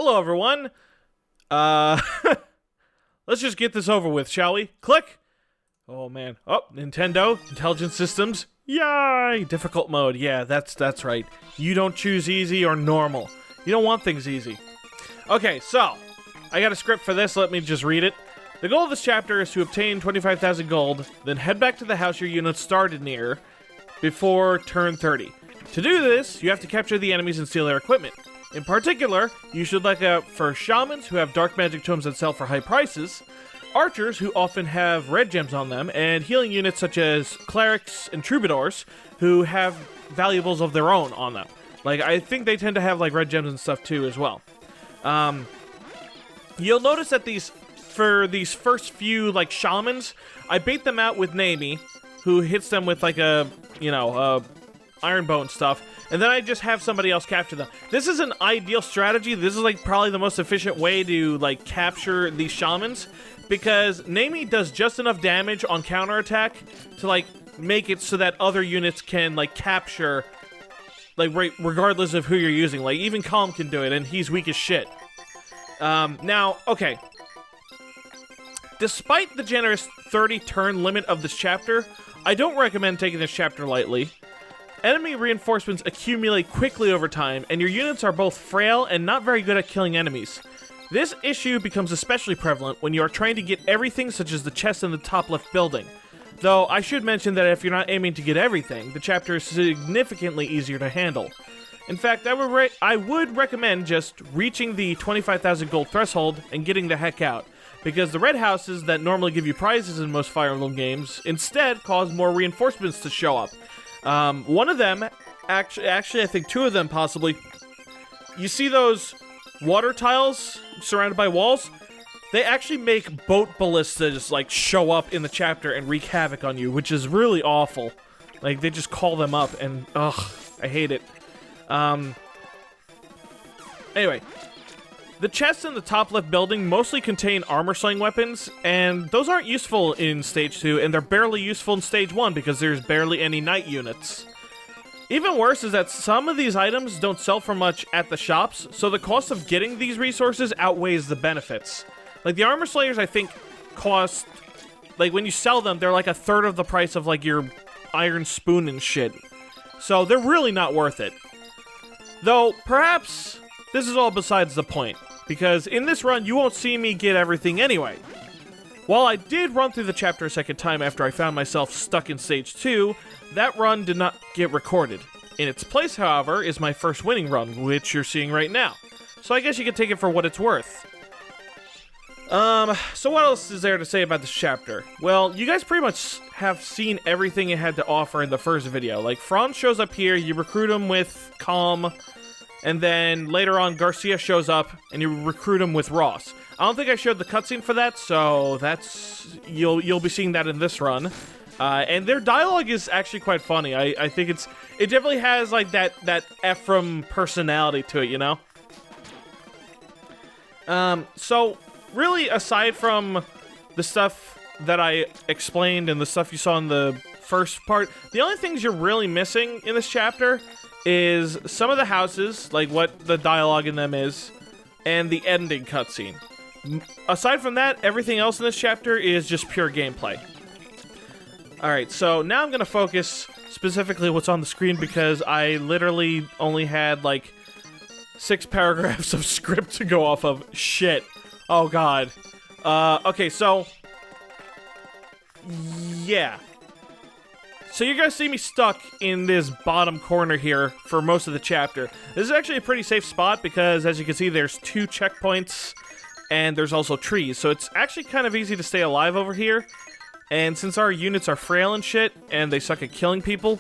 Hello, everyone. Let's just get this over with, shall we? Click. Oh, man. Oh, Nintendo, Intelligent Systems. Yay! Difficult mode. Yeah, that's right. You don't choose easy or normal. You don't want things easy. Okay, so, I got a script for this. Let me just read it. The goal of this chapter is to obtain 25,000 gold, then head back to the house your unit started near before turn 30. To do this, you have to capture the enemies and steal their equipment. In particular, you should look out for shamans who have dark magic tomes that sell for high prices, archers who often have red gems on them, and healing units such as clerics and troubadours who have valuables of their own on them. Like, I think they tend to have, like, red gems and stuff, too, as well. You'll notice that for these first few, like, shamans, I bait them out with Naimi, who hits them with, like, iron bone stuff, and then I just have somebody else capture them. This is an ideal strategy. This is, like, probably the most efficient way to, like, capture these shamans, because Naimi does just enough damage on counterattack to, like, make it so that other units can, like, capture, like, regardless of who you're using. Like, even Colm can do it, and he's weak as shit. Now, okay. Despite the generous 30-turn limit of this chapter, I don't recommend taking this chapter lightly. Enemy reinforcements accumulate quickly over time, and your units are both frail and not very good at killing enemies. This issue becomes especially prevalent when you are trying to get everything, such as the chest in the top left building. Though, I should mention that if you're not aiming to get everything, the chapter is significantly easier to handle. In fact, I would recommend just reaching the 25,000 gold threshold and getting the heck out, because the red houses that normally give you prizes in most Fire Emblem games instead cause more reinforcements to show up. One of them, actually I think two of them possibly, you see those water tiles surrounded by walls? They actually make boat ballistas, like, show up in the chapter and wreak havoc on you, which is really awful. Like, they just call them up and, ugh, I hate it. Anyway, the chests in the top left building mostly contain armor-slaying weapons, and those aren't useful in Stage 2, and they're barely useful in Stage 1 because there's barely any knight units. Even worse is that some of these items don't sell for much at the shops, so the cost of getting these resources outweighs the benefits. Like, the armor slayers, I think, cost, like, when you sell them, they're like a third of the price of, like, your iron spoon and shit. So they're really not worth it. Though, perhaps this is all besides the point, because in this run, you won't see me get everything anyway. While I did run through the chapter a second time after I found myself stuck in Stage 2, that run did not get recorded. In its place, however, is my first winning run, which you're seeing right now. So I guess you can take it for what it's worth. So what else is there to say about this chapter? Well, you guys pretty much have seen everything it had to offer in the first video. Like, Franz shows up here, you recruit him with Colm, and then later on Garcia shows up, and you recruit him with Ross. I don't think I showed the cutscene for that, so that's... You'll be seeing that in this run. And their dialogue is actually quite funny. I think it definitely has, like, that Ephraim personality to it, you know? So... really, aside from the stuff that I explained and the stuff you saw in the first part, the only things you're really missing in this chapter is some of the houses, like what the dialogue in them is, and the ending cutscene. Aside from that, everything else in this chapter is just pure gameplay. Alright, so now I'm going to focus specifically what's on the screen because I literally only had, like, 6 paragraphs of script to go off of. Shit. Oh, God. Okay, so... yeah. So you're gonna see me stuck in this bottom corner here for most of the chapter. This is actually a pretty safe spot because, as you can see, there's 2 checkpoints and there's also trees. So it's actually kind of easy to stay alive over here. And since our units are frail and shit, and they suck at killing people,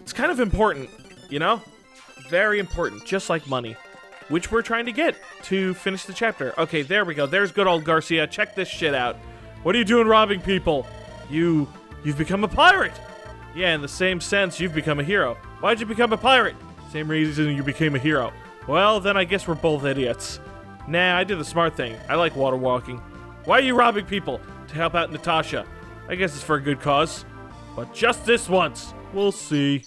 it's kind of important, you know? Very important, just like money. Which we're trying to get to finish the chapter. Okay, there we go. There's good old Garcia. Check this shit out. What are you doing robbing people? You've become a pirate. Yeah, in the same sense, you've become a hero. Why'd you become a pirate? Same reason you became a hero. Well, then I guess we're both idiots. Nah, I did the smart thing. I like water walking. Why are you robbing people? To help out Natasha. I guess it's for a good cause. But just this once. We'll see.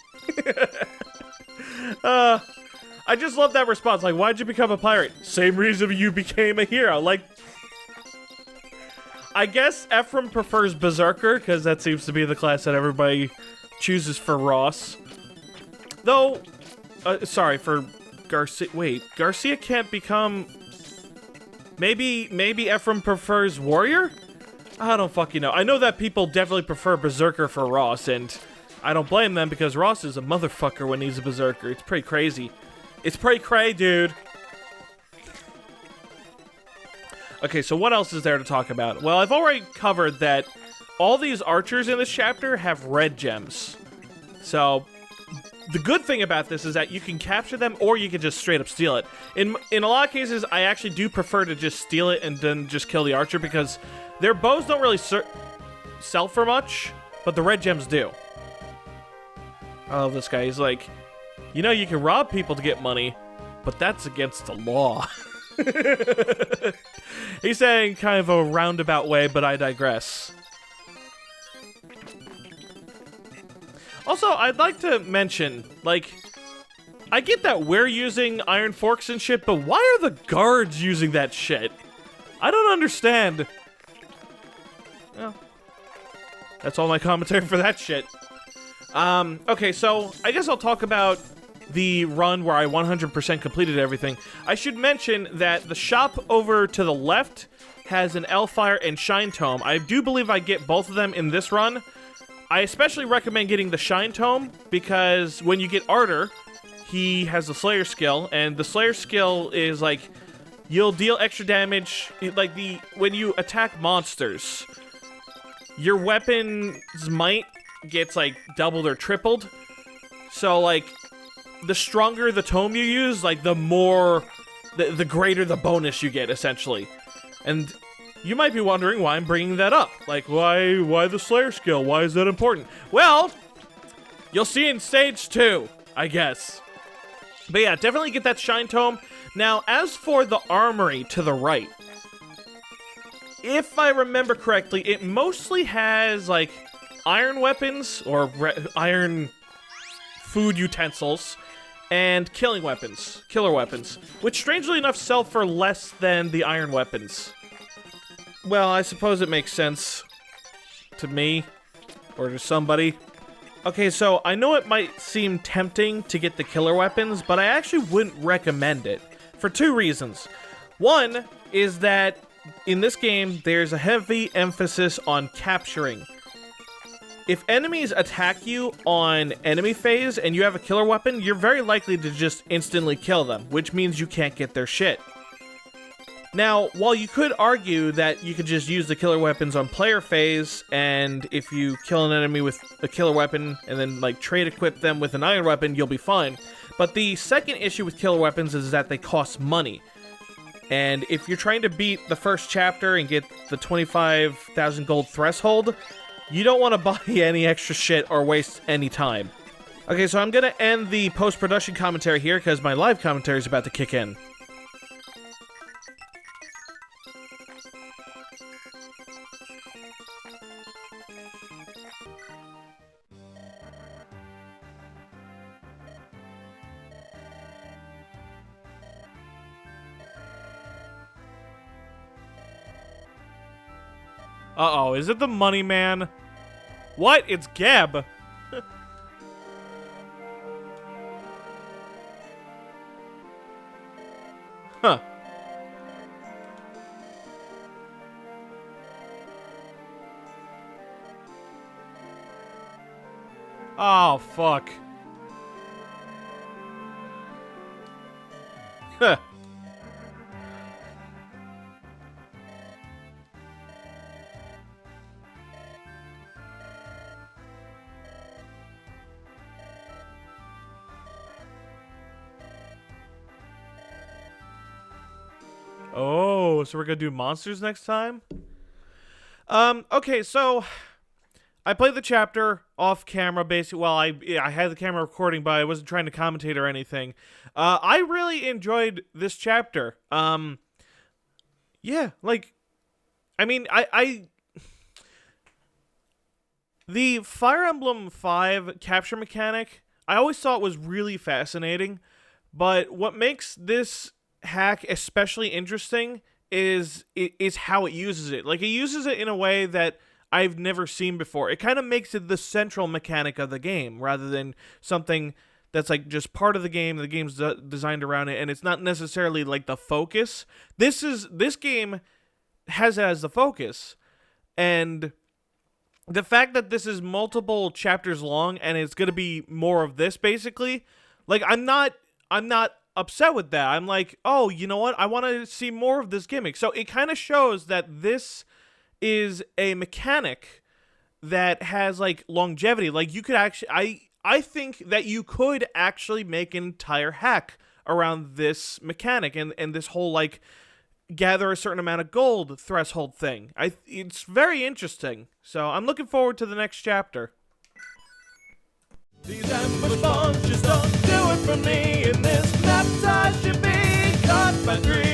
I just love that response. Like, why'd you become a pirate? Same reason you became a hero. Like, I guess Ephraim prefers Berserker, because that seems to be the class that everybody chooses for Ross. Though, sorry, for Garcia. Wait, Garcia can't become... Maybe Ephraim prefers Warrior? I don't fucking know. I know that people definitely prefer Berserker for Ross, and I don't blame them because Ross is a motherfucker when he's a Berserker. It's pretty crazy. It's pretty cray, dude. Okay, so what else is there to talk about? Well, I've already covered that all these archers in this chapter have red gems. So, the good thing about this is that you can capture them or you can just straight up steal it. In a lot of cases, I actually do prefer to just steal it and then just kill the archer because their bows don't really sell for much, but the red gems do. I love this guy. He's like, you know, you can rob people to get money, but that's against the law. He's saying kind of a roundabout way, but I digress. Also, I'd like to mention, like, I get that we're using iron forks and shit, but why are the guards using that shit? I don't understand. Well, that's all my commentary for that shit. Okay, so I guess I'll talk about the run where I 100% completed everything. I should mention that the shop over to the left has an Hellfire and Shine Tome. I do believe I get both of them in this run. I especially recommend getting the Shine Tome because when you get Ardor, he has the Slayer skill, and the Slayer skill is like, you'll deal extra damage, like when you attack monsters, your weapon's might gets like doubled or tripled. So like, the stronger the tome you use, like the more, the greater the bonus you get, essentially. And you might be wondering why I'm bringing that up. Like, why the Slayer skill? Why is that important? Well, you'll see in stage 2, I guess. But yeah, definitely get that Shine Tome. Now, as for the armory to the right, if I remember correctly, it mostly has, like, iron weapons, or iron food utensils, and killer weapons, which strangely enough sell for less than the iron weapons. Well, I suppose it makes sense to me, or to somebody. Okay, so I know it might seem tempting to get the killer weapons, but I actually wouldn't recommend it, for 2 reasons. One is that in this game, there's a heavy emphasis on capturing. If enemies attack you on enemy phase and you have a killer weapon, you're very likely to just instantly kill them, which means you can't get their shit. Now, while you could argue that you could just use the killer weapons on player phase, and if you kill an enemy with a killer weapon and then like trade equip them with an iron weapon, you'll be fine. But the second issue with killer weapons is that they cost money. And if you're trying to beat the first chapter and get the 25,000 gold threshold, you don't want to buy any extra shit or waste any time. Okay, so I'm gonna end the post-production commentary here because my live commentary is about to kick in. Uh-oh, is it the Money Man? What? It's Geb. Huh. Oh, fuck. Huh. Oh, so we're gonna do monsters next time? Okay, so I played the chapter off camera, basically. Well, I had the camera recording, but I wasn't trying to commentate or anything. I really enjoyed this chapter. Yeah, like, I mean, the Fire Emblem 5 capture mechanic, I always thought was really fascinating, But what makes this hack especially interesting is how it uses it. Like, it uses it in a way that I've never seen before. It kind of makes it the central mechanic of the game rather than something that's like just part of the game. The game's designed around it, and it's not necessarily like the focus. This game has it as the focus, and the fact that this is multiple chapters long and it's gonna be more of this basically, like I'm not upset with that. I'm like, oh, you know what? I want to see more of this gimmick. So it kind of shows that this is a mechanic that has like longevity. Like you could actually, I think that you could actually make an entire hack around this mechanic and this whole like gather a certain amount of gold threshold thing. It's very interesting. So I'm looking forward to the next chapter. These ambush bombs just don't do it for me. In this map I should be caught by 3